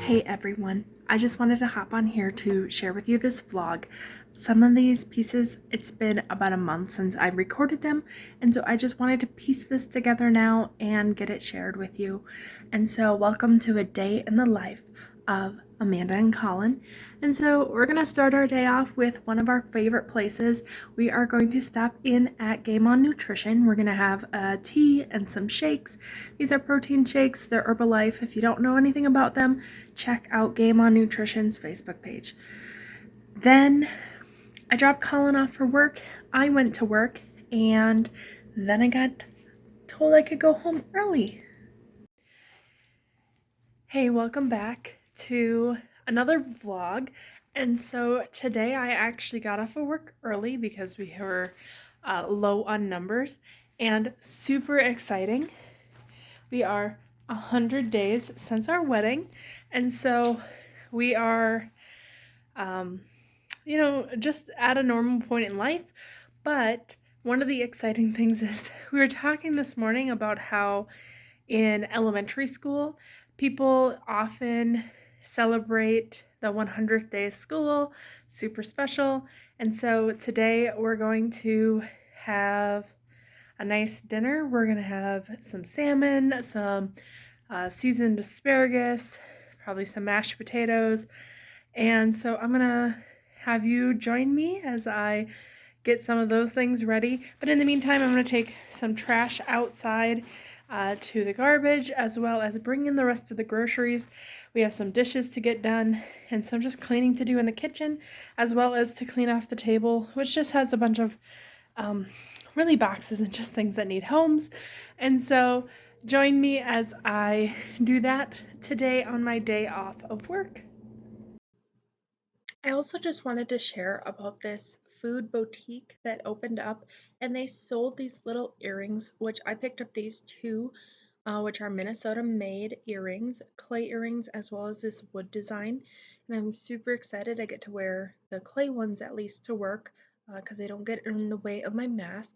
Hey everyone, I just wanted to hop on here to share with you this vlog. Some of these pieces, it's been about a month since I recorded them, and so I just wanted to piece this together now and get it shared with you. And so welcome to a day in the life of Amanda and Colin. And so we're going to start our day off with one of our favorite places. We are going to stop in at Game On Nutrition. We're going to have a tea and some shakes. These are protein shakes. They're Herbalife. If you don't know anything about them, check out Game On Nutrition's Facebook page. Then I dropped Colin off for work. I went to work, and then I got told I could go home early. Hey, welcome back to another vlog. And so today I actually got off of work early because we were low on numbers, and super exciting. We are 100 days since our wedding, and so we are just at a normal point in life. But one of the exciting things is we were talking this morning about how in elementary school people often celebrate the 100th day of school, super special. And so today we're going to have a nice dinner. We're going to have some salmon, some seasoned asparagus, probably some mashed potatoes. And so I'm going to have you join me as I get some of those things ready. But in the meantime, I'm going to take some trash outside to the garbage, as well as bring in the rest of the groceries. We have some dishes to get done and some just cleaning to do in the kitchen, as well as to clean off the table, which just has a bunch of really boxes and just things that need homes. And so join me as I do that today on my day off of work. I also just wanted to share about this food boutique that opened up, and they sold these little earrings, which I picked up these two, which are Minnesota made earrings, clay earrings, as well as this wood design. And I'm super excited I get to wear the clay ones at least to work because they don't get in the way of my mask.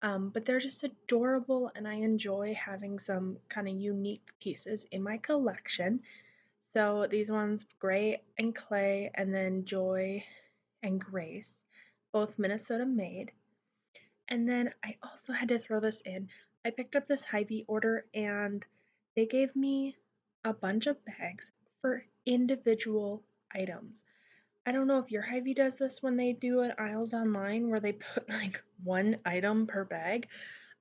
But they're just adorable, and I enjoy having some kind of unique pieces in my collection. So these ones, Gray and Clay, and then Joy and Grace, both Minnesota made. And then I also had to throw this in. I picked up this Hy-Vee order, and they gave me a bunch of bags for individual items. I don't know if your Hy-Vee does this when they do an aisles online where they put like one item per bag,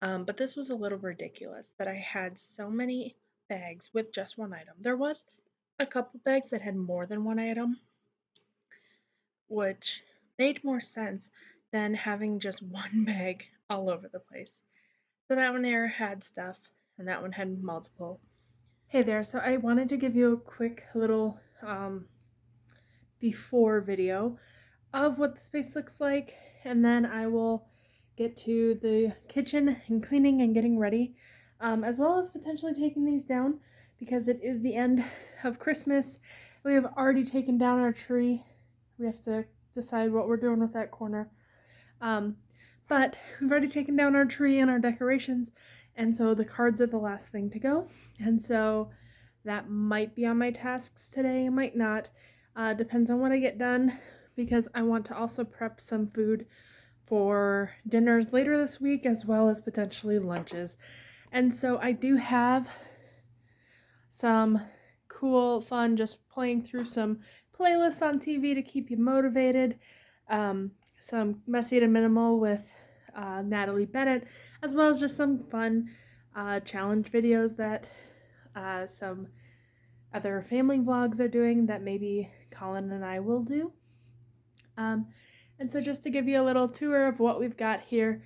but this was a little ridiculous that I had so many bags with just one item. There was a couple bags that had more than one item, which made more sense than having just one bag all over the place. So that one there had stuff, and that one had multiple. Hey there, so I wanted to give you a quick little before video of what the space looks like, and then I will get to the kitchen and cleaning and getting ready, as well as potentially taking these down because it is the end of Christmas. We have already taken down our tree. We have to decide what we're doing with that corner. But we've already taken down our tree and our decorations, and so the cards are the last thing to go. And so that might be on my tasks today, might not. Depends on what I get done, because I want to also prep some food for dinners later this week, as well as potentially lunches. And so I do have some cool, fun, just playing through some playlists on TV to keep you motivated. Some Messy to Minimal with Natalie Bennett, as well as just some fun challenge videos that some other family vlogs are doing that maybe Colin and I will do. And so just to give you a little tour of what we've got here,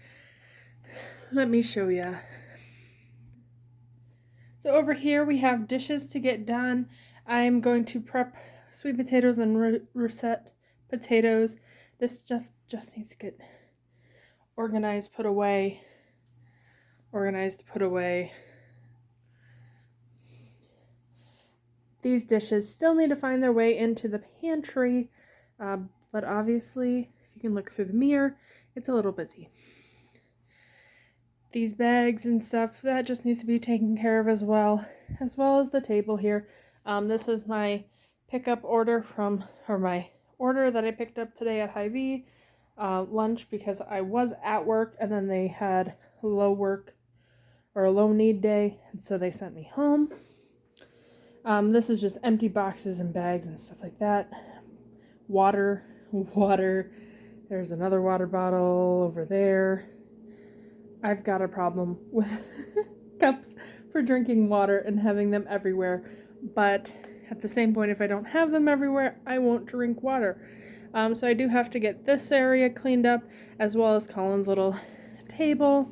let me show you. So over here we have dishes to get done. I'm going to prep sweet potatoes and russet potatoes. This stuff just needs to get organized, put away. Organized, put away. These dishes still need to find their way into the pantry, but obviously, if you can look through the mirror, it's a little busy. These bags and stuff, that just needs to be taken care of as well as the table here. This is my pickup order or my order that I picked up today at Hy-Vee lunch because I was at work and then they had low work or a low need day, and so they sent me home. This is just empty boxes and bags and stuff like that. Water. There's another water bottle over there. I've got a problem with cups for drinking water and having them everywhere, but at the same point, if I don't have them everywhere, I won't drink water. So I do have to get this area cleaned up, as well as Colin's little table.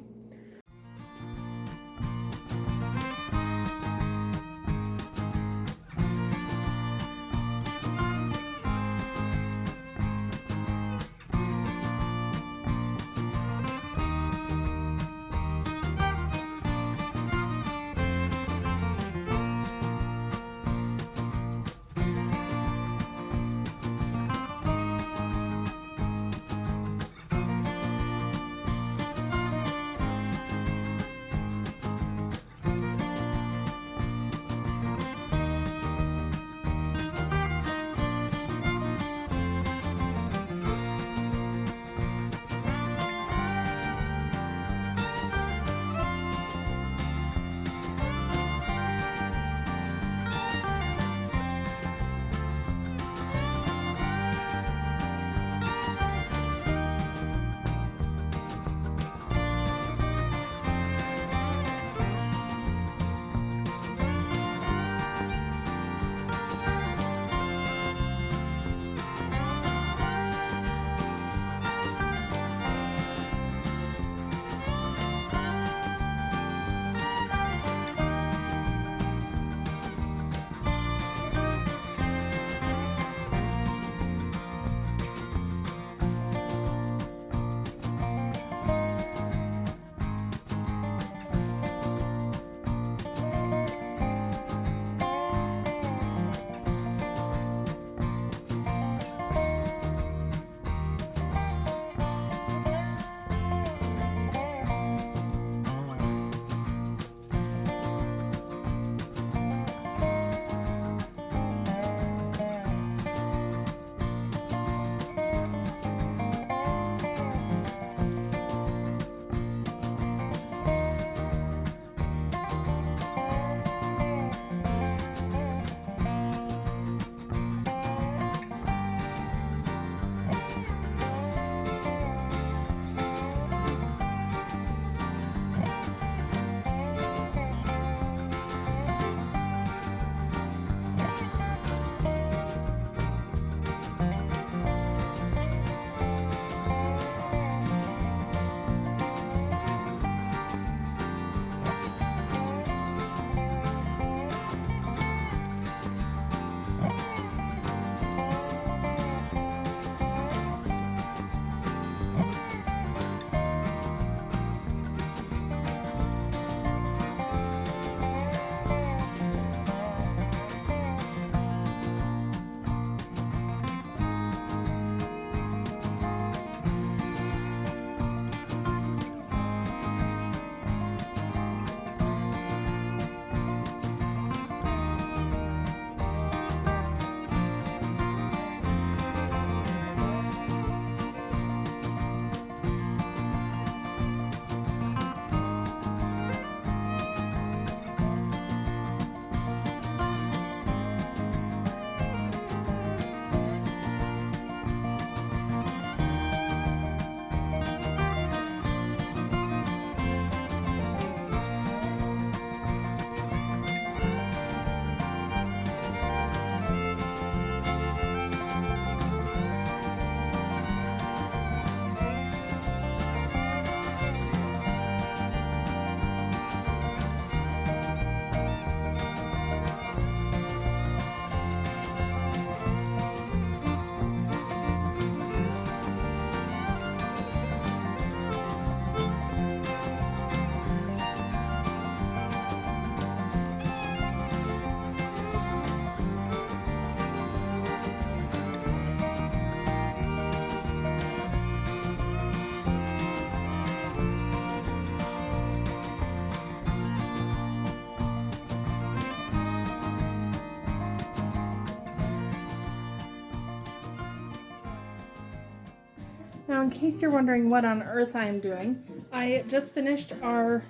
Now, in case you're wondering what on earth I am doing, I just finished our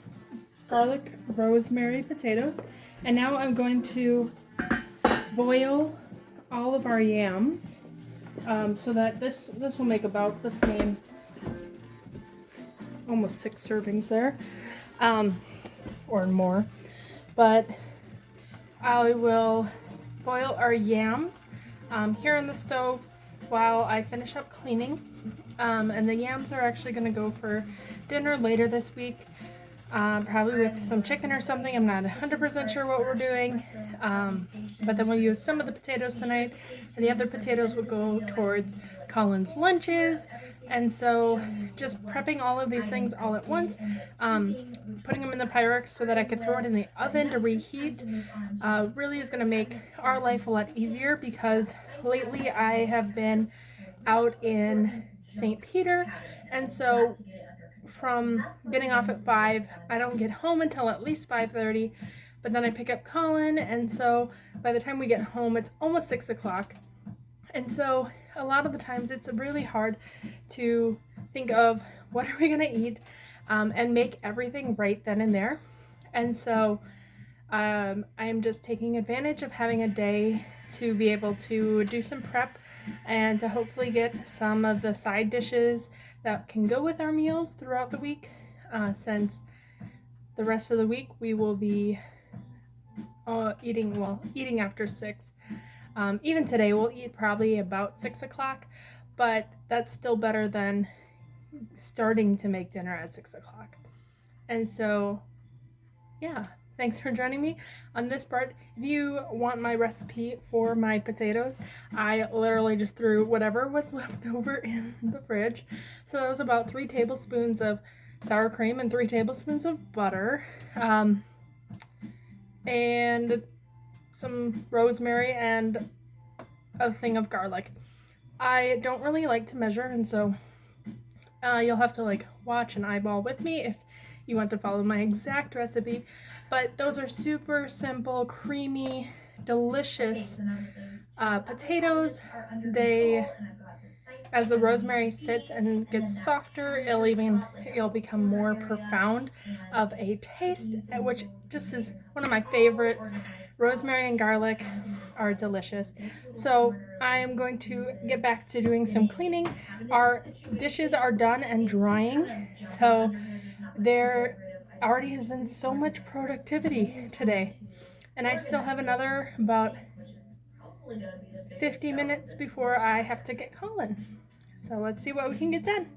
garlic rosemary potatoes, and now I'm going to boil all of our yams so that this will make about the same, almost 6 servings there, or more. But I will boil our yams here on the stove while I finish up cleaning. And the yams are actually going to go for dinner later this week, probably with some chicken or something. I'm not 100% sure what we're doing, but then we'll use some of the potatoes tonight, and the other potatoes will go towards Colin's lunches. And so just prepping all of these things all at once, putting them in the Pyrex so that I could throw it in the oven to reheat, really is going to make our life a lot easier, because lately I have been out in St. Peter, and so from getting off at 5, I don't get home until at least 5:30, but then I pick up Colin, and so by the time we get home it's almost 6 o'clock. And so a lot of the times it's really hard to think of what are we gonna eat and make everything right then and there. And so I am just taking advantage of having a day to be able to do some prep and to hopefully get some of the side dishes that can go with our meals throughout the week, since the rest of the week we will be eating after 6. Even today we'll eat probably about 6 o'clock, but that's still better than starting to make dinner at 6 o'clock. And so, yeah, thanks for joining me on this part. If you want my recipe for my potatoes, I literally just threw whatever was left over in the fridge. So that was about 3 tablespoons of sour cream and 3 tablespoons of butter, and some rosemary and a thing of garlic. I don't really like to measure, and so you'll have to like watch and eyeball with me if you want to follow my exact recipe. But those are super simple, creamy, delicious potatoes. As the rosemary sits and gets softer, it'll become more profound of a taste, which just is one of my favorites. Rosemary and garlic are delicious. So I am going to get back to doing some cleaning. Our dishes are done and drying, so there already has been so much productivity today. And I still have another about 50 minutes before I have to get Colin. So let's see what we can get done.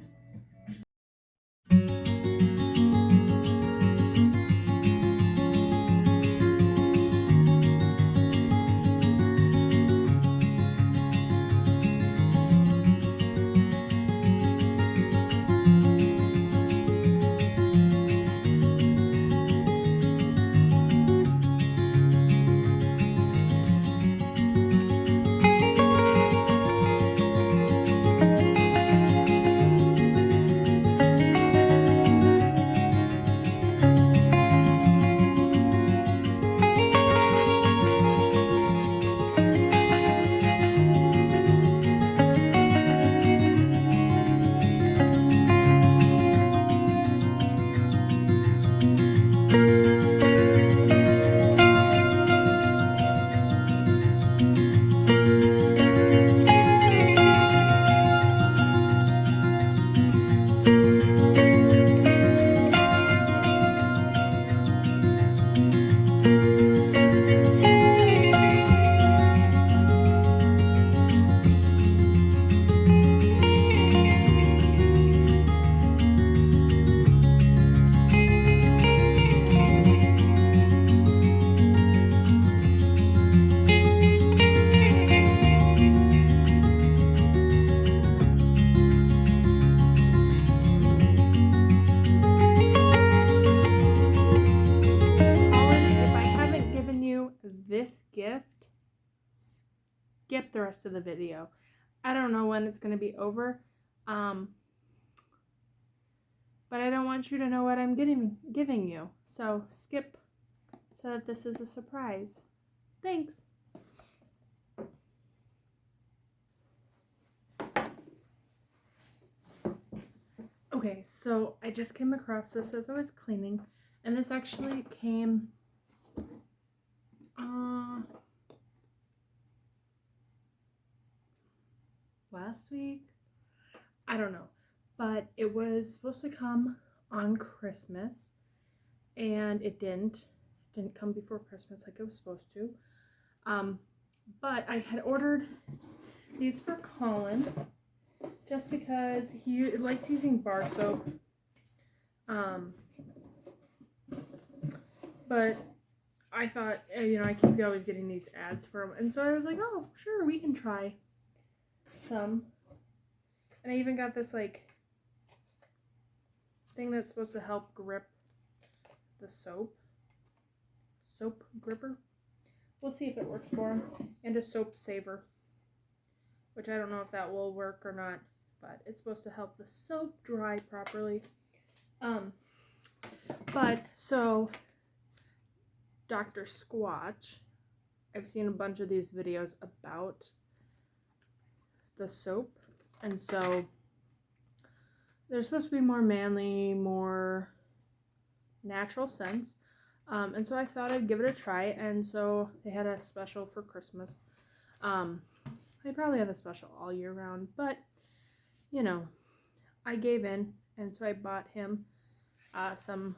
This gift, skip the rest of the video. I don't know when it's going to be over, but I don't want you to know what I'm giving you. So skip so that this is a surprise. Thanks. Okay, so I just came across this as I was cleaning, and this actually came last week. I don't know, but it was supposed to come on Christmas, and it didn't come before Christmas like it was supposed to. But I had ordered these for Colin just because he likes using bar soap. But I thought, I keep always getting these ads for them, and so I was like, oh, sure, we can try some. And I even got this like thing that's supposed to help grip the soap gripper. We'll see if it works for him. And a soap saver, which I don't know if that will work or not, but it's supposed to help the soap dry properly. But so Dr. Squatch, I've seen a bunch of these videos about the soap, and so they're supposed to be more manly, more natural scents. And so I thought I'd give it a try, and so they had a special for Christmas. They probably have a special all year round, but, I gave in, and so I bought him some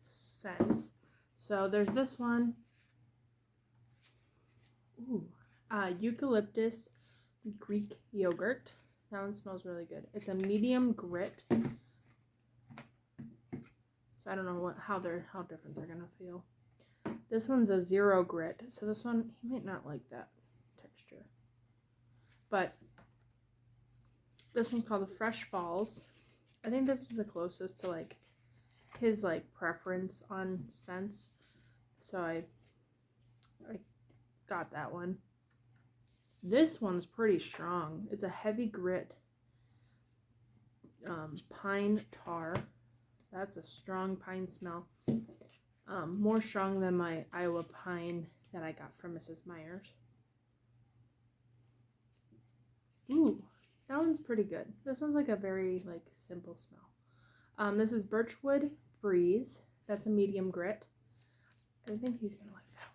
scents. So there's this one. Ooh. Eucalyptus Greek yogurt. That one smells really good. It's a medium grit. I don't know how different they're gonna feel. This one's a 0 grit, so this one he might not like that texture. But this one's called the Fresh Falls. I think this is the closest to like his like preference on scents, so I got that one. This one's pretty strong. It's a heavy grit pine tar. That's a strong pine smell. More strong than my Iowa pine that I got from Mrs. Myers. Ooh, that one's pretty good. This one's like a very like simple smell. This is Birchwood Breeze. That's a medium grit. I think he's gonna like that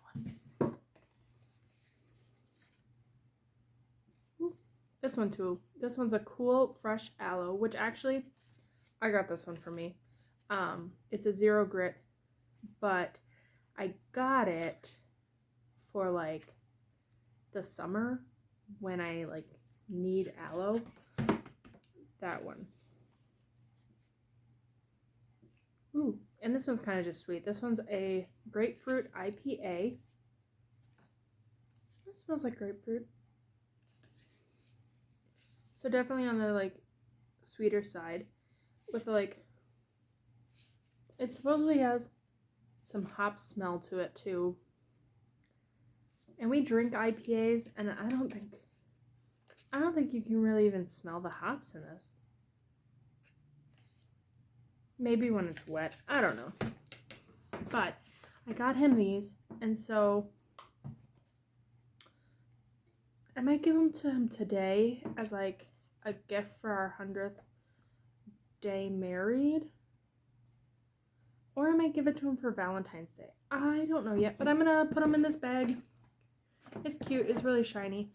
one. Ooh, this one too. This one's a Cool Fresh Aloe, which actually I got this one for me. It's a 0 grit, but I got it for like the summer when I like need aloe. That one. Ooh, and this one's kind of just sweet. This one's a grapefruit IPA. It smells like grapefruit. So definitely on the like sweeter side with like, it supposedly has some hop smell to it too. And we drink IPAs, and I don't think you can really even smell the hops in this. Maybe when it's wet. I don't know. But I got him these, and so I might give them to him today as like a gift for our 100th day married. Or I might give it to him for Valentine's Day. I don't know yet, but I'm going to put him in this bag. It's cute. It's really shiny.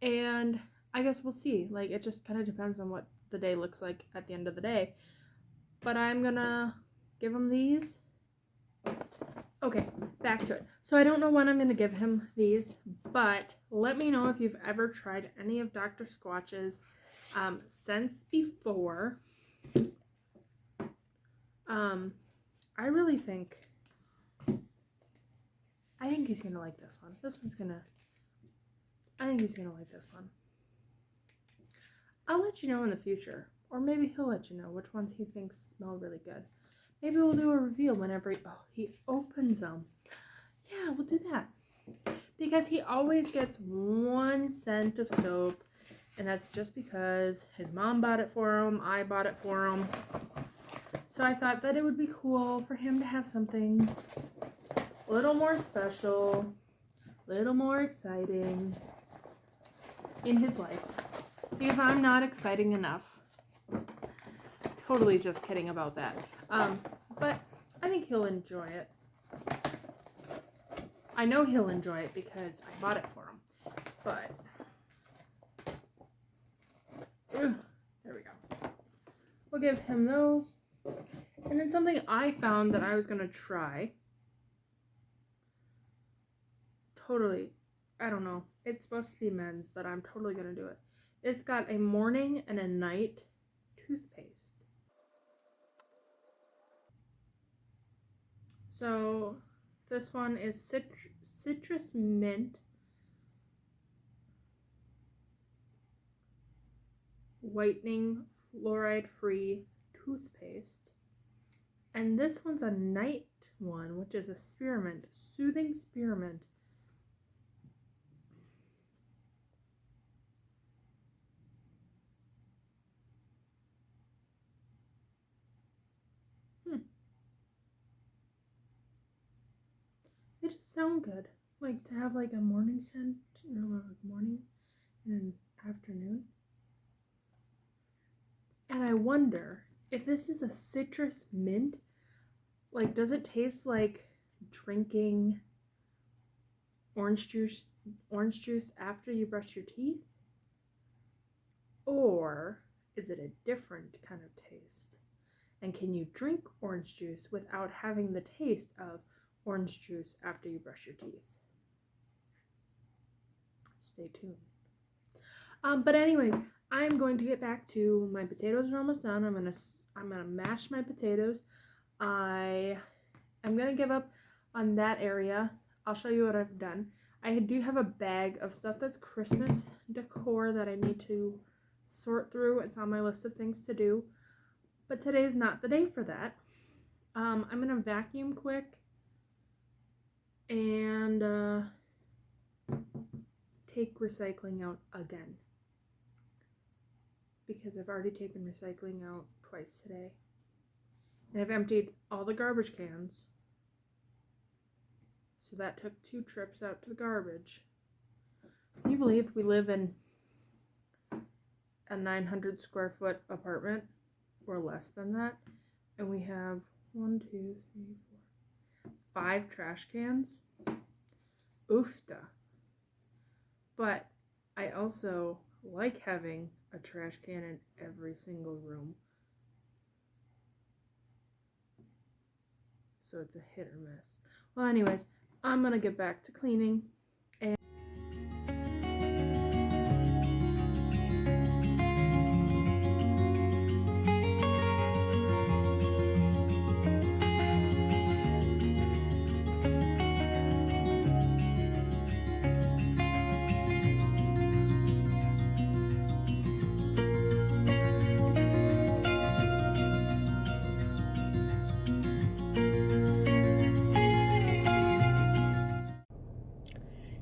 And I guess we'll see. Like, it just kind of depends on what the day looks like at the end of the day. But I'm going to give him these. Okay, back to it. So I don't know when I'm going to give him these, but let me know if you've ever tried any of Dr. Squatch's scents before. I think he's gonna like this one. I think he's gonna like this one. I'll let you know in the future, or maybe he'll let you know which ones he thinks smell really good. Maybe we'll do a reveal whenever he opens them. Yeah, we'll do that. Because he always gets one scent of soap, and that's just because his mom bought it for him, I bought it for him. So I thought that it would be cool for him to have something a little more special, a little more exciting in his life. Because I'm not exciting enough. totally just kidding about that. But I think he'll enjoy it. I know he'll enjoy it because I bought it for him. But there we go. We'll give him those. And then something I found that I was going to try. Totally. I don't know. It's supposed to be men's, but I'm totally going to do it. It's got a morning and a night toothpaste. So this one is citrus mint, whitening fluoride free toothpaste. And this one's a night one, which is a spearmint, soothing spearmint. It just sounds good. Like to have like a morning scent, or like morning and afternoon. And I wonder if this is a citrus mint, like does it taste like drinking orange juice after you brush your teeth? Or is it a different kind of taste? And can you drink orange juice without having the taste of orange juice after you brush your teeth? Stay tuned. But anyways, I'm going to get back to my potatoes are almost done. I'm gonna mash my potatoes. I'm gonna give up on that area. I'll show you what I've done. I do have a bag of stuff that's Christmas decor that I need to sort through. It's on my list of things to do. But today is not the day for that. I'm gonna vacuum quick and take recycling out again. Because I've already taken recycling out twice today. And I've emptied all the garbage cans. So that took 2 trips out to the garbage. Can you believe we live in a 900 square foot apartment? Or less than that. And we have 1, 2, 3, 4, 5 trash cans. Oofta. But I also like having a trash can in every single room. So it's a hit or miss. Well, anyways, I'm gonna get back to cleaning.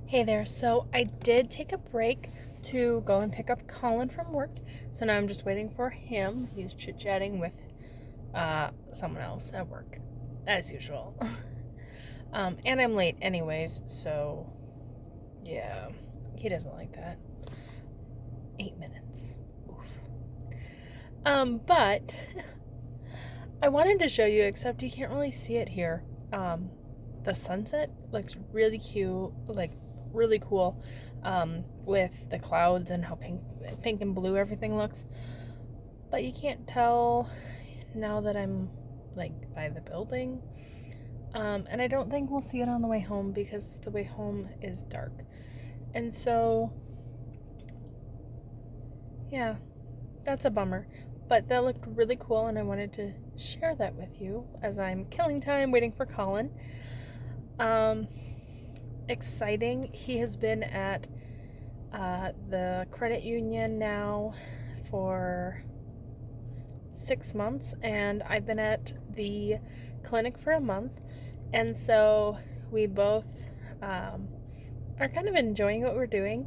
Hey there, so I did take a break to go and pick up Colin from work, so now I'm just waiting for him. He's chit-chatting with someone else at work, as usual. And I'm late anyways, so yeah, he doesn't like that. 8 minutes. Oof. But I wanted to show you, except you can't really see it here. The sunset looks really cute, like really cool, with the clouds and how pink and blue everything looks. But you can't tell now that I'm like by the building. And I don't think we'll see it on the way home because the way home is dark. And so, yeah, that's a bummer. But that looked really cool and I wanted to share that with you as I'm killing time waiting for Colin. Exciting. He has been at the credit union now for 6 months, and I've been at the clinic for a month, and so we both are kind of enjoying what we're doing.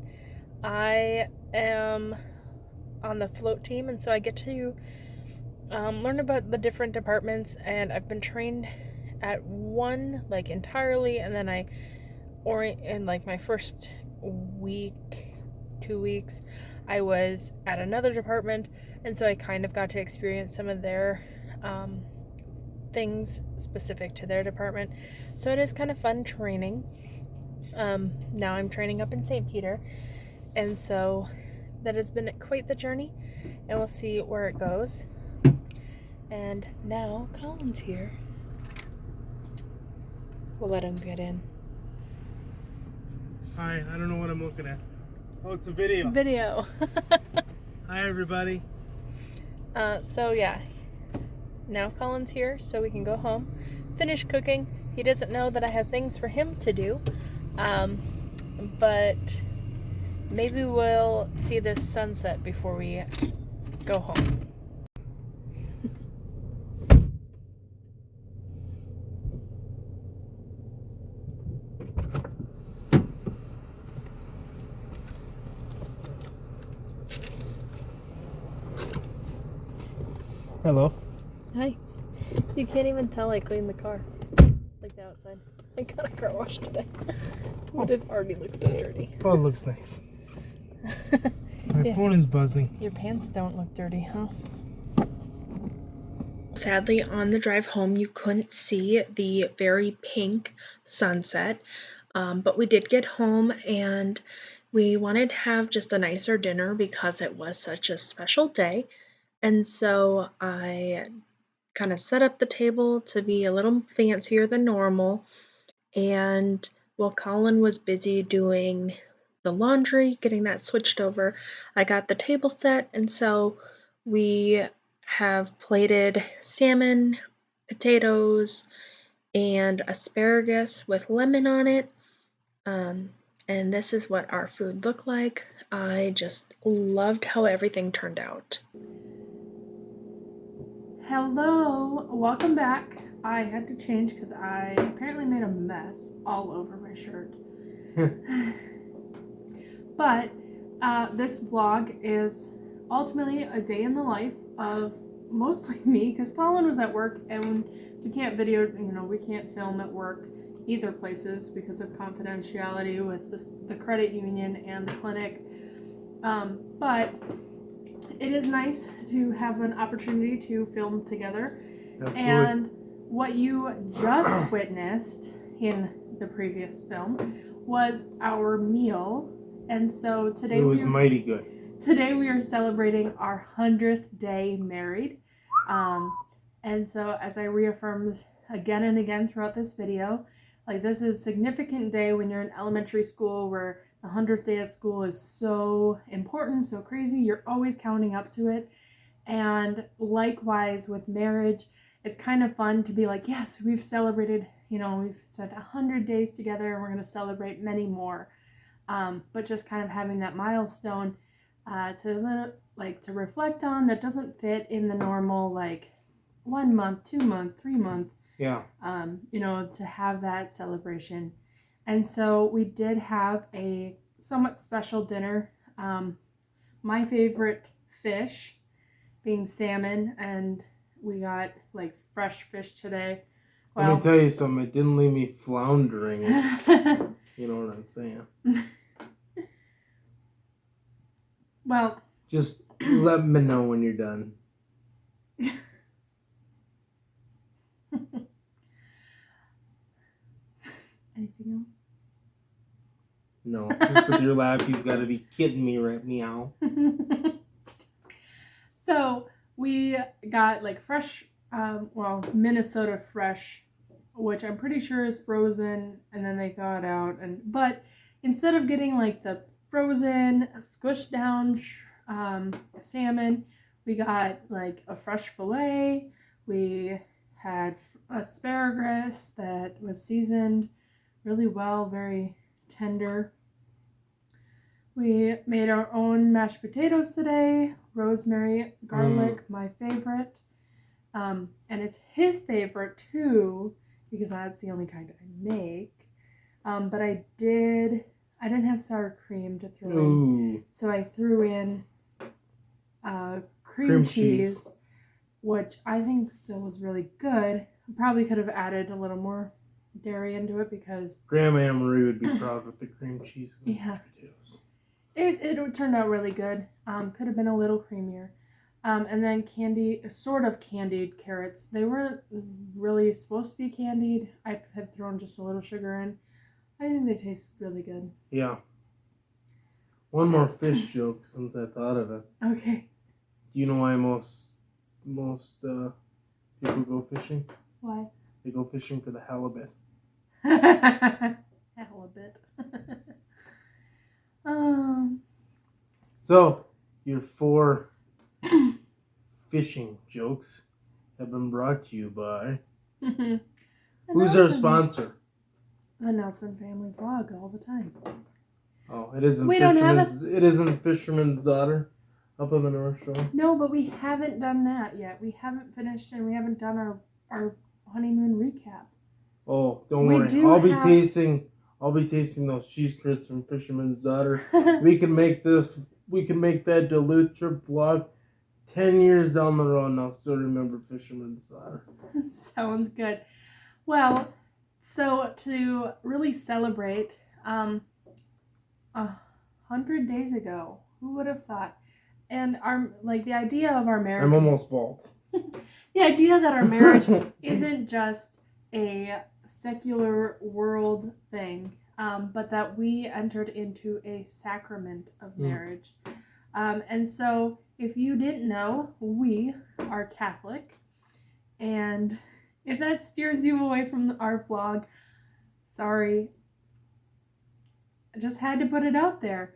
I am on the float team, and so I get to learn about the different departments, and I've been trained at one like entirely, and then in like my first week, 2 weeks, I was at another department, and so I kind of got to experience some of their things specific to their department. So it is kind of fun training. Now I'm training up in St. Peter, and so that has been quite the journey, and we'll see where it goes. And now Colin's here. We'll let him get in. Hi, I don't know what I'm looking at. Oh, it's a video. Video. Hi, everybody. So yeah, now Colin's here, so we can go home, finish cooking. He doesn't know that I have things for him to do, but maybe we'll see this sunset before we go home. Hello. Hi. You can't even tell I cleaned the car. Like the outside. I got a car wash today. But it already looks so dirty. Oh, it looks nice. My phone is buzzing. Your pants don't look dirty, huh? Sadly, on the drive home, you couldn't see the very pink sunset. But we did get home and we wanted to have just a nicer dinner because it was such a special day. And so I kind of set up the table to be a little fancier than normal. And while Colin was busy doing the laundry, getting that switched over, I got the table set. And so we have plated salmon, potatoes, and asparagus with lemon on it. And this is what our food looked like. I just loved how everything turned out. Hello, welcome back. I had to change because I apparently made a mess all over my shirt. But this vlog is ultimately a day in the life of mostly me because Colin was at work and we can't we can't film at work either places because of confidentiality with the credit union and the clinic. But it is nice to have an opportunity to film together. Absolutely. And what you just witnessed in the previous film was our meal. And so today it was mighty good. Today we are celebrating our 100th day married. And so as I reaffirmed again and again throughout this video, like this is a significant day when you're in elementary school where the 100th day of school is so important, so crazy. You're always counting up to it. And likewise with marriage, it's kind of fun to be like, yes, we've celebrated, we've spent 100 days together and we're going to celebrate many more. But just kind of having that milestone to reflect on that doesn't fit in the normal 1 month, 2 month, 3 month. Yeah. To have that celebration. And so we did have a somewhat special dinner. My favorite fish being salmon, and we got fresh fish today. Well, let me tell you something, it didn't leave me floundering. You know what I'm saying? Well, just let me know when you're done. Anything else? No, just with your laugh, you've got to be kidding me, right? Meow. So we got fresh, Minnesota fresh, which I'm pretty sure is frozen, and then they thawed out. But instead of getting the frozen, squished down salmon, we got a fresh fillet. We had asparagus that was seasoned really well, very tender. We made our own mashed potatoes today, rosemary, garlic, my favorite. And it's his favorite too, because that's the only kind I make. But I didn't have sour cream to throw in, so I threw in cream cheese, which I think still was really good. Probably could have added a little more dairy into it because Grandma Anne Marie would be proud with the cream cheese and yeah. potatoes. It turned out really good. Could have been a little creamier. And then sort of candied carrots. They were really supposed to be candied. I had thrown just a little sugar in. I think they taste really good. Yeah. One more fish joke since I thought of it. Okay. Do you know why most people go fishing? Why? They go fishing for the halibut. Halibut. So, your 4 fishing jokes have been brought to you by... Who's our sponsor? The Nelson Family Vlog all the time. Oh, it isn't It isn't Fisherman's Daughter up on the North Shore? No, but we haven't done that yet. We haven't finished and we haven't done our honeymoon recap. Oh, don't worry. I'll be tasting those cheese curds from Fisherman's Daughter. We can make that Duluth trip vlog 10 years down the road and I'll still remember Fisherman's Daughter. Sounds good. Well, so to really celebrate 100 days ago, who would have thought? And the idea of our marriage. I'm almost bald. The idea that our marriage isn't just a secular world thing, but that we entered into a sacrament of marriage. And so, if you didn't know, we are Catholic, and if that steers you away from our vlog, sorry. I just had to put it out there,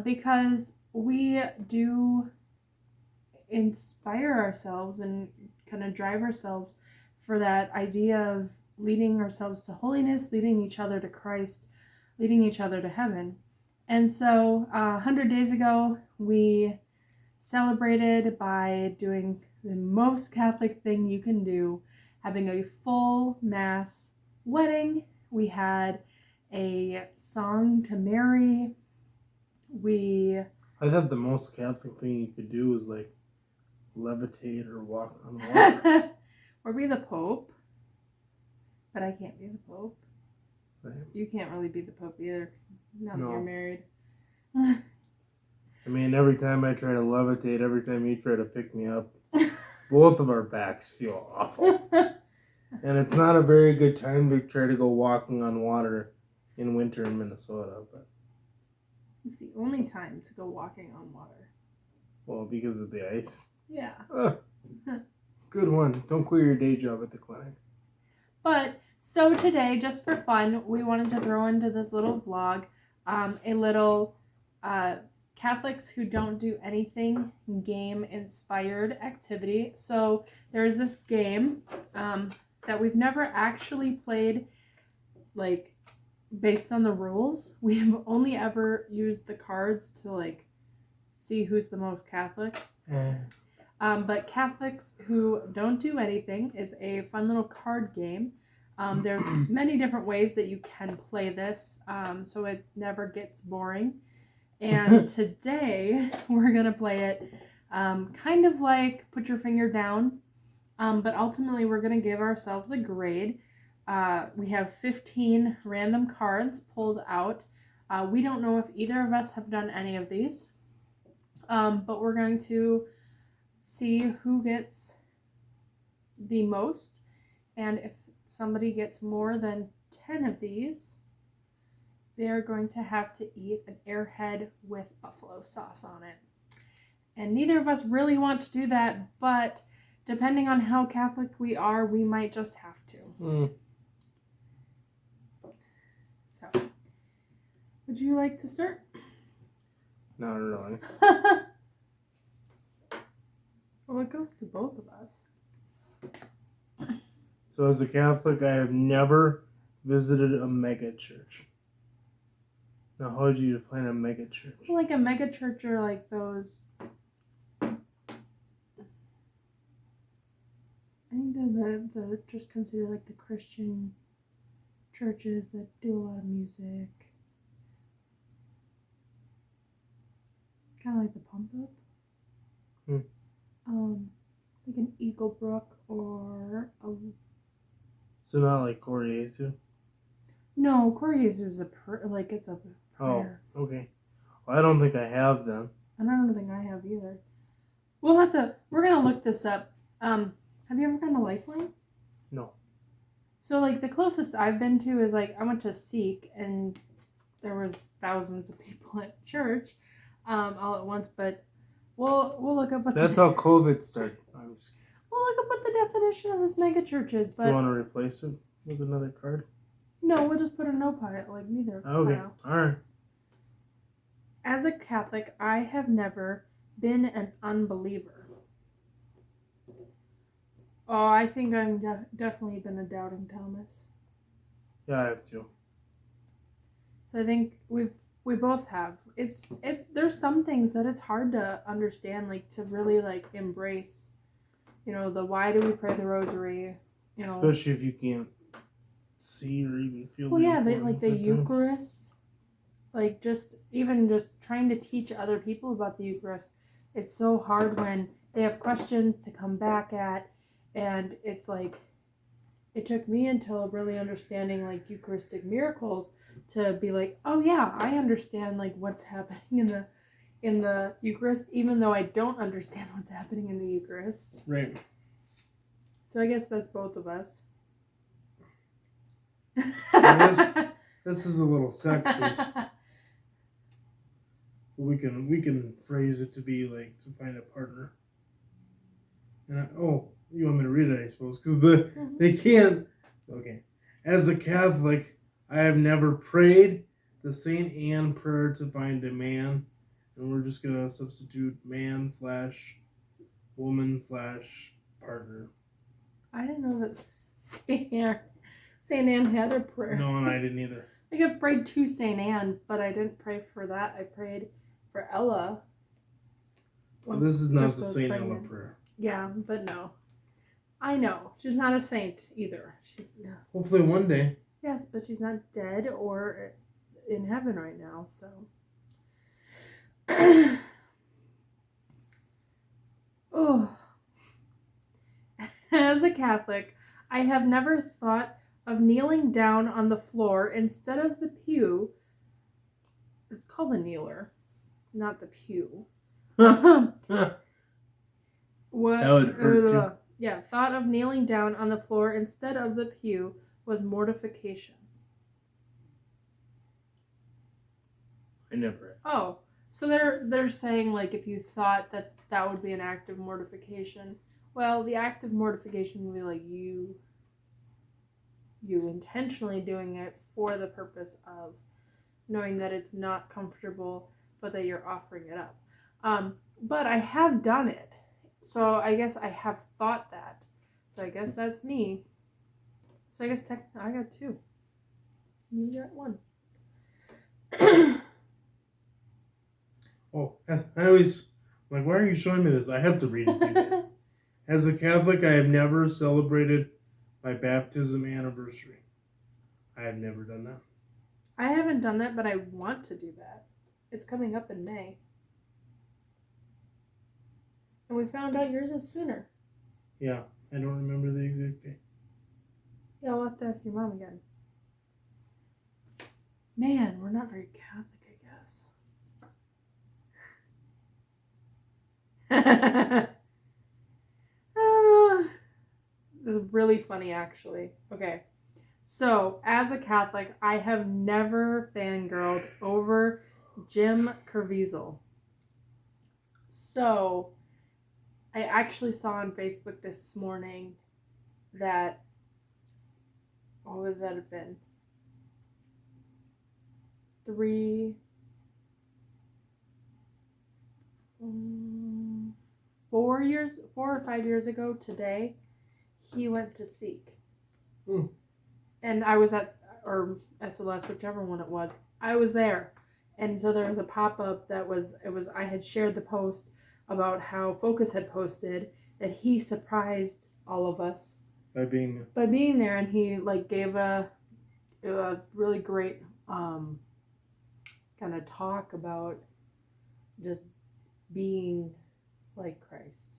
because we do inspire ourselves and kind of drive ourselves for that idea of leading ourselves to holiness, leading each other to Christ, leading each other to heaven. And so 100 days ago, we celebrated by doing the most Catholic thing you can do, having a full Mass wedding. We had a song to Mary. I thought the most Catholic thing you could do was like levitate or walk on water. Or be the Pope. But I can't be the Pope. Right. You can't really be the Pope either. Now that you're married. I mean, every time I try to levitate, every time you try to pick me up, both of our backs feel awful. And it's not a very good time to try to go walking on water in winter in Minnesota. But it's the only time to go walking on water. Well, because of the ice. Yeah. Good one. Don't quit your day job at the clinic. But, so today, just for fun, we wanted to throw into this little vlog a little Catholics who don't do anything game-inspired activity. So, there's this game that we've never actually played, like, based on the rules. We've only ever used the cards to, like, see who's the most Catholic. But Catholics who don't do anything is a fun little card game. There's many different ways that you can play this, so it never gets boring. And today we're going to play it kind of like put your finger down, but ultimately we're going to give ourselves a grade. We have 15 random cards pulled out. We don't know if either of us have done any of these, but we're going to see who gets the most, and if somebody gets more than 10 of these, they're going to have to eat an Airhead with buffalo sauce on it. And neither of us really want to do that, but depending on how Catholic we are, we might just have to. So, would you like to start? Not really. Well, it goes to both of us. So as a Catholic, I have never visited a mega church. Now, how would you define a mega church? Well, like a mega church are like those... I think they're the just considered like the Christian churches that do a lot of music. Kind of like the Pump Up. Like an Eagle Brook or a... So not like Koryesu? No, Koryesu is it's a prayer. Oh, okay. I don't think I have them. And I don't think I have either. We're gonna look this up. Have you ever gone to Lifeline? No. So like the closest I've been to is like I went to Seek and there was thousands of people at church, all at once. But we'll look up what That's how COVID started. I'm just kidding. we'll look up what the definition of this mega church is. But You want to replace it with another card? no, we'll just put a no by it, like neither of us Okay. now. All right. As a Catholic, I have never been an unbeliever. Oh, I think I'm definitely been a doubting Thomas. Yeah, I have two. So I think we both have. There's some things that it's hard to understand, like to really like embrace. You know, the why do we pray the rosary? You know, Especially if you can't see or even feel. well, the yeah, importance the at times. Eucharist. Like just trying to teach other people about the Eucharist. It's so hard when they have questions to come back at, and it's like it took me until really understanding like Eucharistic miracles to be like, oh yeah, I understand like what's happening in the Eucharist, even though I don't understand what's happening in the Eucharist. Right. So I guess that's both of us. This is a little sexist. We can phrase it to be like to find a partner. And you want me to read it, I suppose, because they can't. Okay, as a Catholic, I have never prayed the Saint Anne prayer to find a man, and we're just gonna substitute man/woman/partner. I didn't know that Saint Anne had a prayer. No, and I didn't either. Like I've prayed to Saint Anne, but I didn't pray for that. I prayed for Ella. Well, this is not the Crystal's Saint Ella pregnant. prayer. Yeah, but no. I know. She's not a saint either. Hopefully one day. Yes, but she's not dead or in heaven right now, so. Oh. As a Catholic, I have never thought of kneeling down on the floor instead of the pew. It's called a kneeler, not the pew. What? That would hurt you. Yeah, thought of kneeling down on the floor instead of the pew was mortification. I never. Oh, so they're saying like if you thought that would be an act of mortification, well, the act of mortification would be like you intentionally doing it for the purpose of knowing that it's not comfortable, but that you're offering it up. But I have done it, so I guess I have thought that. So I guess that's me. So I guess I got two. You got one. I always like. Why are you showing me this? I have to read it to you guys. As a Catholic, I have never celebrated my baptism anniversary. I have never done that. I haven't done that, but I want to do that. It's coming up in May. And we found out yours is sooner. Yeah, I don't remember the exact date. Yeah, I'll have to ask your mom again. Man, we're not very Catholic, I guess. This is really funny, actually. Okay. So, as a Catholic, I have never fangirled over Jim Caviezel. So, I actually saw on Facebook this morning that, what would that have been? 4 or 5 years ago today, he went to Seek. And I was or SLS, whichever one it was, I was there. And so there was a pop-up I had shared the post about how Focus had posted that he surprised all of us By being there, and he like gave a really great kind of talk about just being like Christ.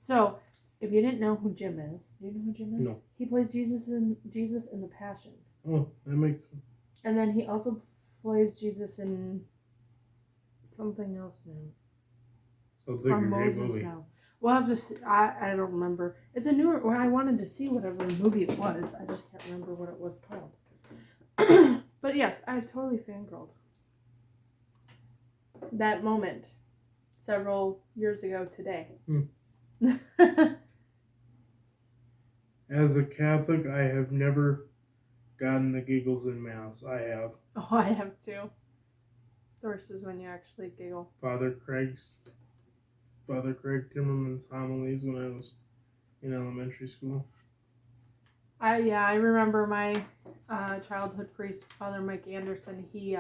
So if you didn't know who Jim is, do you know who Jim is? No. He plays Jesus in the Passion. Oh, that makes sense. And then he also plays Jesus in something else now. So it's like Or a great Moses movie. now. We'll have to see. I don't remember. It's a newer. Well, I wanted to see whatever movie it was. I just can't remember what it was called. But yes, I've totally fangirled. That moment several years ago today. As a Catholic, I have never gotten the giggles in Mass. I have. Oh, I have too. Versus when you actually giggle. Father Craig Timmerman's homilies when I was in elementary school. I remember my childhood priest, Father Mike Anderson. He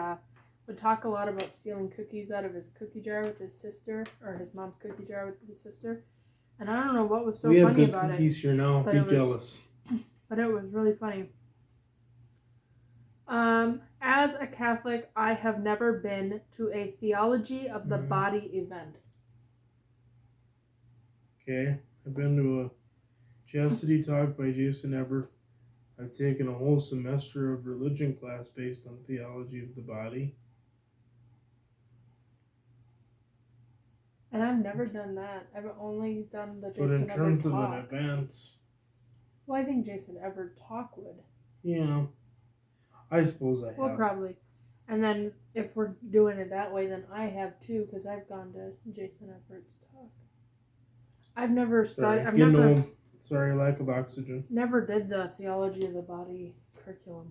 would talk a lot about stealing cookies out of his cookie jar with his sister, or his mom's cookie jar with his sister. And I don't know what was so we have funny good about cookies here now. but Be it was- jealous. but it was really funny. As a Catholic, I have never been to a Theology of the Body event. Okay, I've been to a chastity talk by Jason Ever. I've taken a whole semester of religion class based on theology of the body. And I've never done that. I've only done the But in Jason terms Everett of an talk. event, Well, I think Jason Everett talk would. yeah, I suppose I have. Well, probably. And then if we're doing it that way, then I have too, because I've gone to Jason Everett's talk. I've never Sorry, studied. I've getting never old. Sorry, lack of oxygen. never did the Theology of the Body curriculum.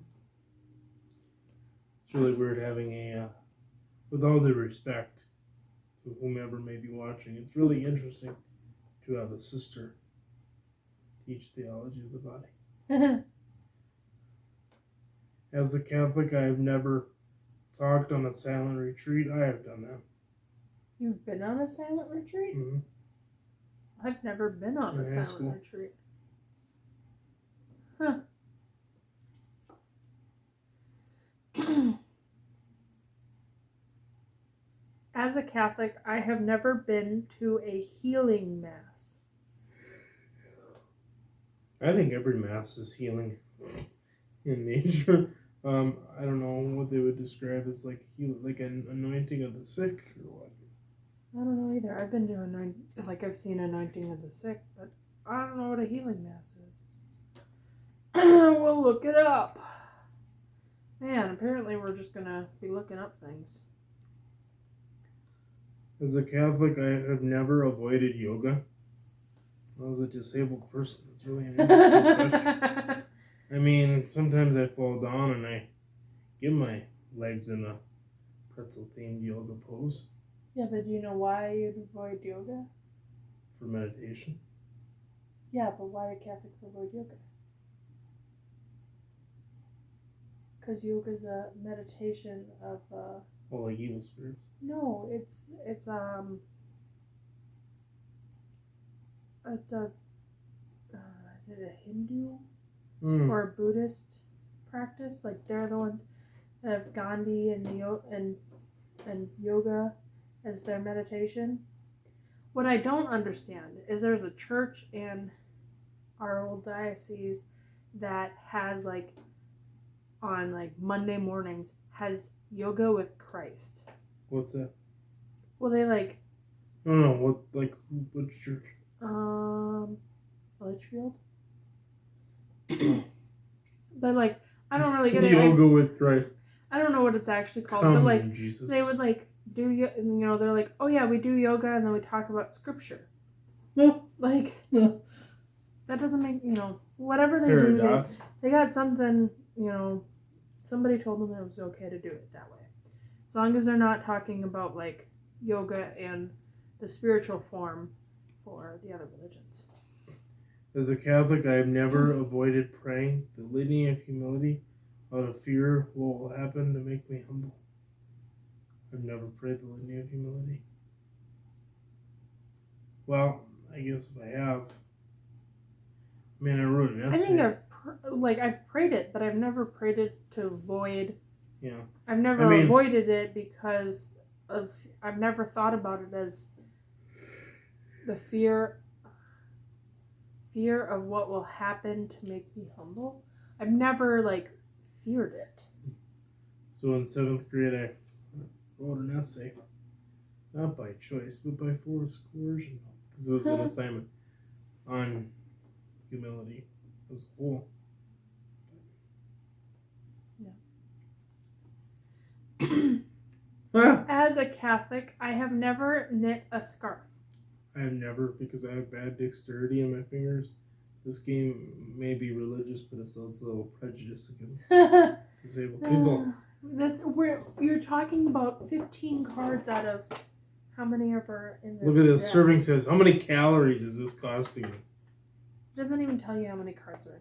It's really weird having a, with all due respect to whomever may be watching, it's really interesting to have a sister teach theology of the body. As a Catholic, I have never talked on a silent retreat. I have done that. You've been on a silent retreat? Mm-hmm. I've never been on a In high silent school. retreat. Huh. As a Catholic, I have never been to a healing mass. I think every mass is healing in nature. I don't know what they would describe as like an anointing of the sick or what. I don't know either. I've been to I've seen anointing of the sick, but I don't know what a healing mass is. We'll look it up. Man, apparently we're just gonna be looking up things. As a Catholic, I have never avoided yoga. As a disabled person, that's really an interesting question. I mean, sometimes I fall down and I get my legs in a pretzel-themed yoga pose Yeah, but do you know why you'd avoid yoga? for meditation. Yeah, but why do Catholics avoid yoga? Because yoga is a meditation of Oh, like evil spirits. no, it's a is it a Hindu or a Buddhist practice? Like they're the ones that have Gandhi and yoga as their meditation. What I don't understand is there's a church in our old diocese that has on Monday mornings has yoga with Christ. What's that? Well, they No, which church? Litchfield. But I don't really get it. Yoga with Christ. I don't know what it's actually called, Come, but Jesus. they would do they're like, oh yeah, we do yoga and then we talk about scripture. No. That doesn't make whatever they Paradox. do. They got something. Somebody told them it was okay to do it that way, as long as they're not talking about yoga and the spiritual form for the other religions. As a Catholic, I have never avoided praying the Litany of Humility out of fear of what will happen to make me humble. I've never prayed the Litany of Humility. Well, I guess if I have, I wrote an essay. I think I've prayed it, but I've never prayed it to avoid. Yeah. I've never avoided it because I've never thought about it as the fear of what will happen to make me humble. I've never feared it. So in 7th grade, I wrote an essay not by choice, but by forced coercion, because it was an assignment on humility as a whole. As a Catholic, I have never knit a scarf. I have never, because I have bad dexterity in my fingers. This game may be religious, but it's also prejudice against disabled people. You're talking about 15 cards out of how many are in this? Look at this. Serving says, how many calories is this costing me? It doesn't even tell you how many cards are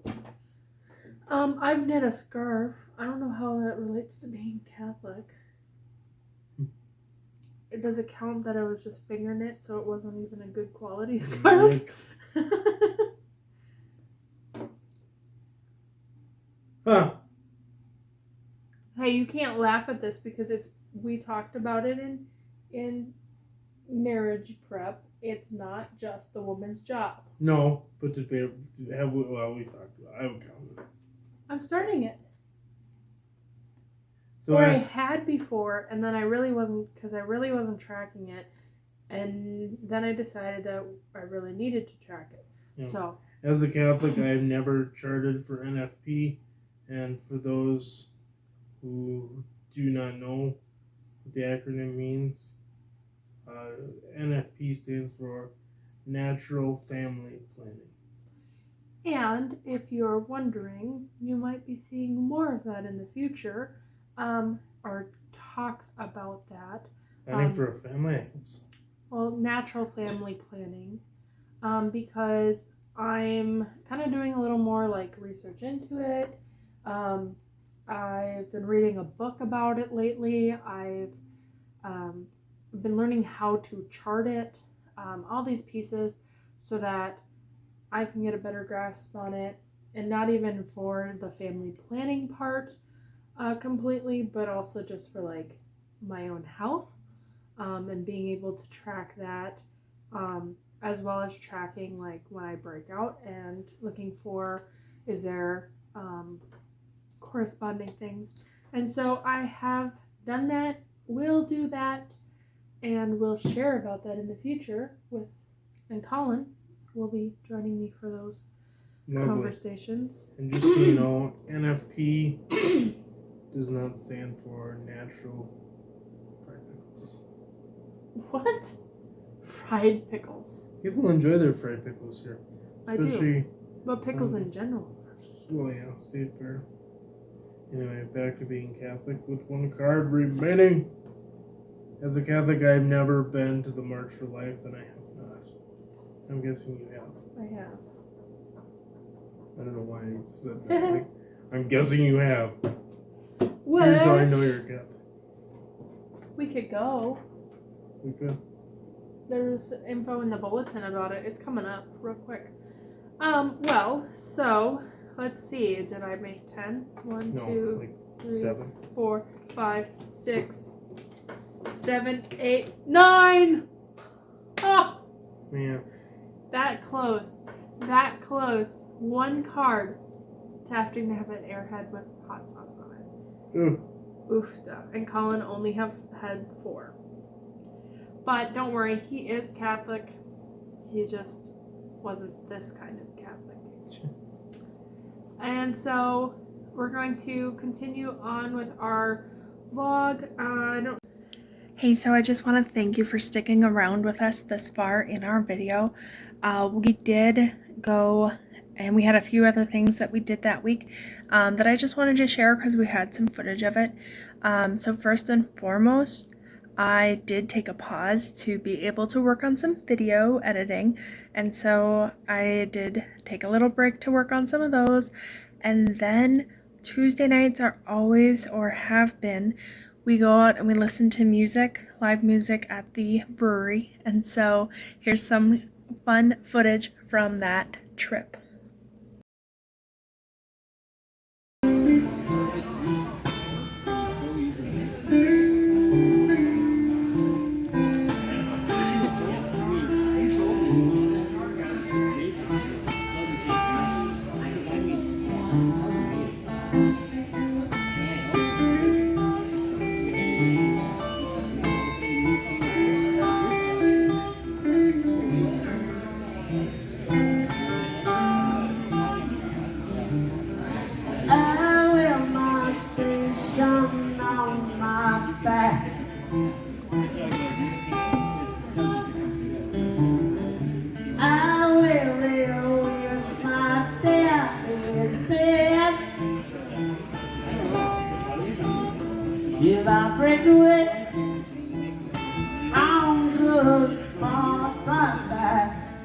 in here. I've knit a scarf. I don't know how that relates to being Catholic. Does it count that it was just finger knit, so it wasn't even a good quality scarf? Huh. Hey, you can't laugh at this because we talked about it in marriage prep. It's not just the woman's job. No, but we talked about it. I would count it. I'm starting it. So I had before, and then I really wasn't tracking it, and then I decided that I really needed to track it. Yeah. So, as a Catholic, I have never charted for NFP, and for those who do not know what the acronym means, NFP stands for Natural Family Planning. And if you're wondering, you might be seeing more of that in the future. Or talks about that. Planning for a family? Well, natural family planning. Because I'm kind of doing a little more like research into it. I've been reading a book about it lately. I've been learning how to chart it, all these pieces, so that I can get a better grasp on it, and not even for the family planning part completely, but also just for like my own health, and being able to track that, as well as tracking like when I break out and looking for is there corresponding things. And so I have done that, will do that, and will share about that in the future and Colin will be joining me for those conversations. And just so you know, NFP does not stand for natural fried pickles. What? Fried pickles? People enjoy their fried pickles here. I do. But pickles in general. Well, yeah, state fair. Anyway, back to being Catholic with one card remaining. As a Catholic, I've never been to the March for Life, and I have not. I'm guessing you have. I have. I don't know why I said that. I'm guessing you have. What? Here's how I know you're Catholic. We could go. We could. There's info in the bulletin about it. It's coming up real quick. Well, so let's see. Did I make 10? 1, no, 2, like 3, 7, 4, 5, 6, 7, 8, 9. Oh, man, that close. That close. One card to having to have an airhead with hot sauce on it. Ooh. Oofta. And Colin only had 4. But don't worry, he is Catholic. He just wasn't this kind of Catholic. And so we're going to continue on with our vlog. Hey, so I just want to thank you for sticking around with us this far in our video. We did go and we had a few other things that we did that week that I just wanted to share because we had some footage of it. So first and foremost, I did take a pause to be able to work on some video editing, and so I did take a little break to work on some of those. And then Tuesday nights are always, or have been, we go out and we listen to music, live music at the brewery. And so here's some fun footage from that trip.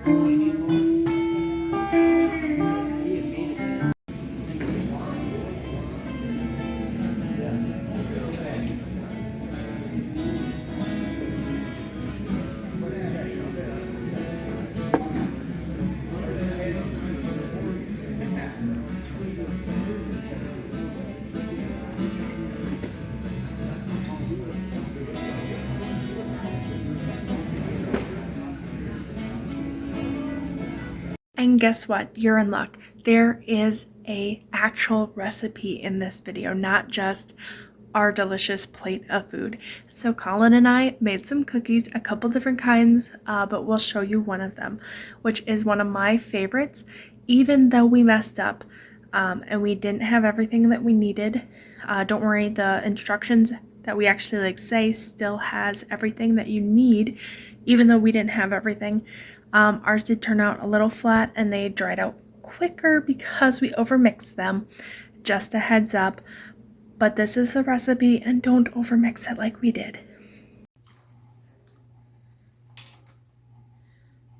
And guess what? You're in luck. There is a actual recipe in this video, not just our delicious plate of food. So Colin and I made some cookies, a couple different kinds, but we'll show you one of them, which is one of my favorites, even though we messed up and we didn't have everything that we needed. Don't worry, the instructions that we actually say still has everything that you need, even though we didn't have everything. Ours did turn out a little flat and they dried out quicker because we overmixed them. Just a heads up. But this is the recipe and don't overmix it like we did.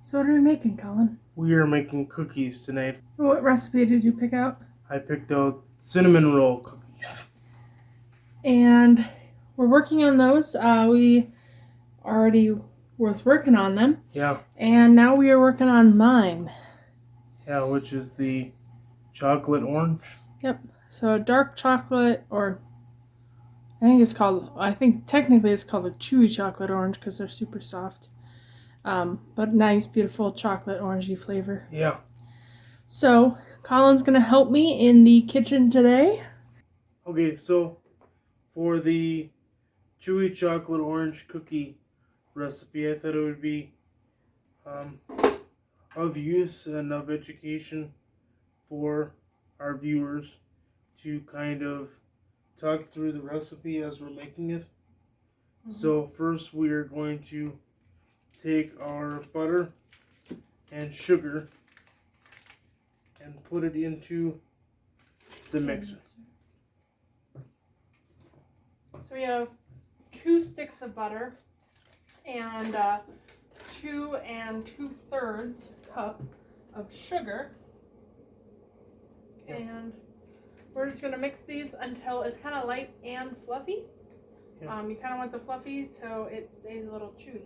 So what are we making, Colin? We are making cookies tonight. What recipe did you pick out? I picked out cinnamon roll cookies. And we're working on those. We already was working on them. Yeah. And now we are working on mine. Yeah, which is the chocolate orange. Yep. So dark chocolate, or I think technically it's called a chewy chocolate orange because they're super soft. But nice, beautiful chocolate orangey flavor. Yeah. So Colin's gonna help me in the kitchen today. Okay, so for the chewy chocolate orange cookie recipe, I thought it would be of use and of education for our viewers to kind of talk through the recipe as we're making it. Mm-hmm. So first we are going to take our butter and sugar and put it into the mixer. So we have 2 sticks of butter and 2 2/3 cup of sugar. Yep. And we're just going to mix these until it's kind of light and fluffy. Yep. You kind of want the fluffy so it stays a little chewy.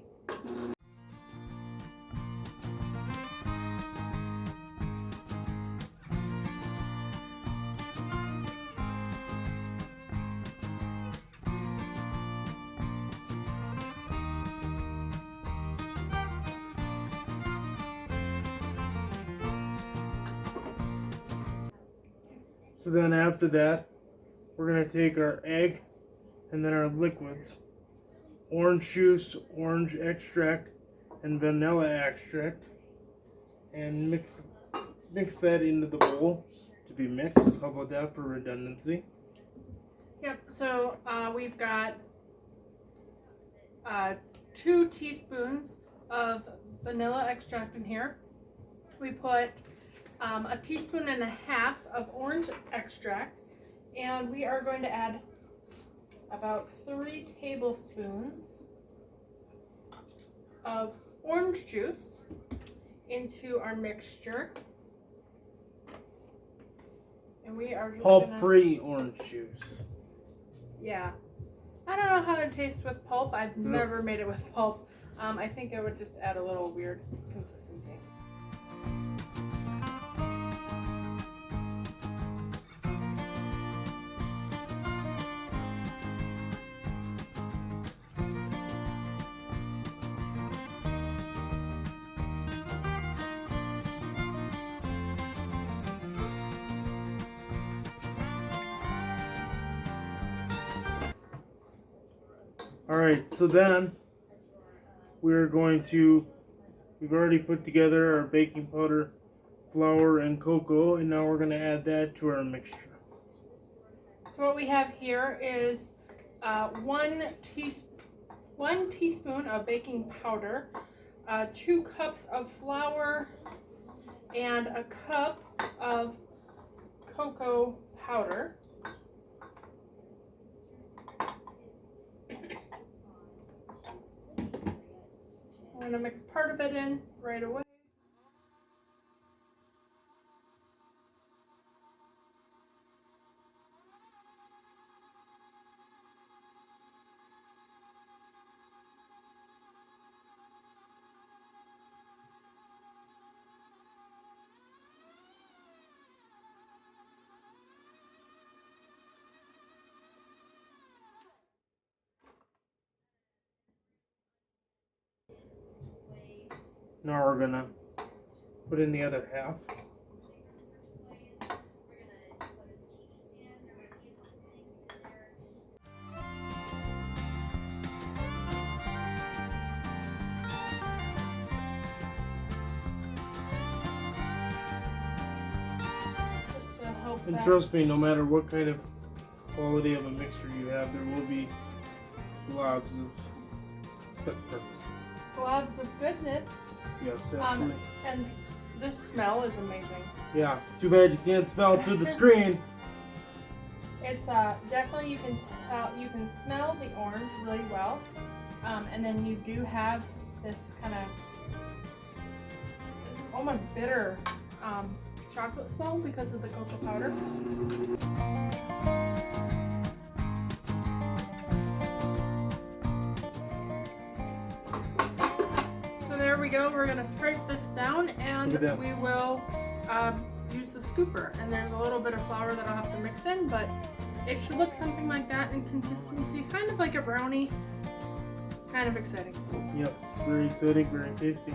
So then after that, we're going to take our egg and then our liquids, orange juice, orange extract, and vanilla extract, and mix that into the bowl to be mixed. How about that for redundancy? Yep, so we've got 2 teaspoons of vanilla extract in here. We put 1.5 teaspoons of orange extract, and we are going to add about 3 tablespoons of orange juice into our mixture. And we are just pulp-free orange juice. Yeah. I don't know how it tastes with pulp. I've never made it with pulp. I think it would just add a little weird consistency. Alright, so then we've already put together our baking powder, flour, and cocoa, and now we're going to add that to our mixture. So what we have here is 1 teaspoon of baking powder, 2 cups of flour, and a cup of cocoa powder. I'm going to mix part of it in right away. Now we're gonna put in the other half. Just to help And that. trust me, no matter what kind of quality of a mixture you have, there will be globs of stuck parts. Globs of goodness. Yes, absolutely. And this smell is amazing. Yeah, too bad you can't smell it through the screen. It's definitely you can smell the orange really well, and then you do have this kind of almost bitter chocolate smell because of the cocoa powder. So there we go. We're gonna scrape this down, and Look at that. we will use the scooper. And there's a little bit of flour that I'll have to mix in, but it should look something like that in consistency, kind of like a brownie. Kind of exciting. Yes, very exciting, very tasty.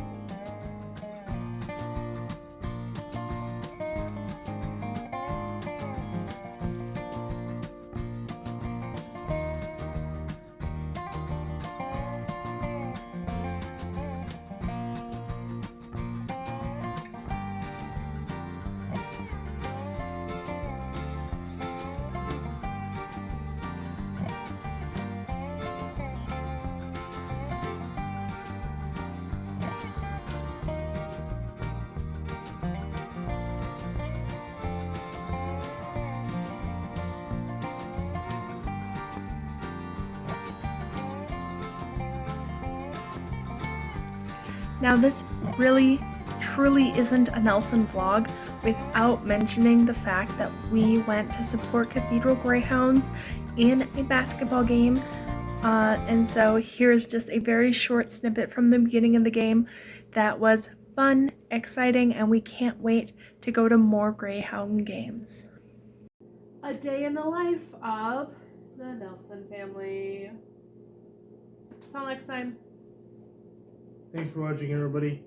Now this really, truly isn't a Nelson vlog without mentioning the fact that we went to support Cathedral Greyhounds in a basketball game. And so here's just a very short snippet from the beginning of the game that was fun, exciting, and we can't wait to go to more Greyhound games. A day in the life of the Nelson family. Till next time. Thanks for watching, everybody.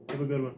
Have a good one.